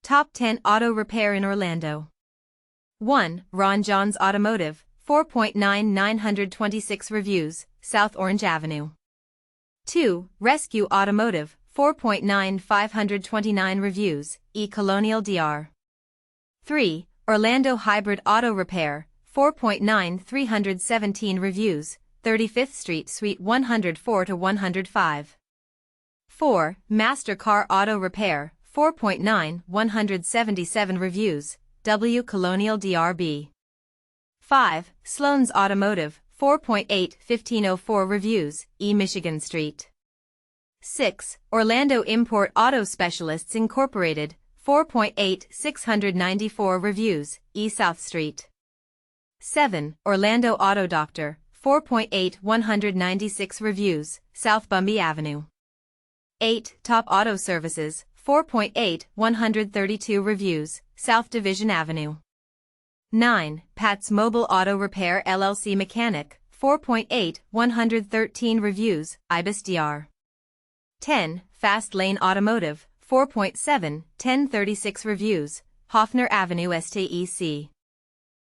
Top 10 Auto Repair in Orlando. 1. Ron John's Automotive, 4.926 reviews, South Orange Avenue. 2. Rescu Automotive, 4.9529 reviews, Colonial Dr. 3. Orlando Hybrid Auto Repair, 4.9317 reviews, 35th Street Suite 104 to 105. 4. Master Car Auto Repair, 4.9177 reviews, W Colonial Dr. 5. Sloan's Automotive, 4.81504 reviews, Michigan Street. 6. Orlando Import Auto Specialists Incorporated, 4.8694 reviews, South Street. 7. Orlando Auto Doctor, 4.8196 reviews, South Bumby Avenue. 8. Top Auto Services, 4.8132 reviews, South Division Avenue. 9. Pat's Mobile Auto Repair LLC Mechanic, 4.8113 reviews, Ibis Dr. 10. Fast Lane Automotive, 4.71036 reviews, Hoffner Avenue STEC.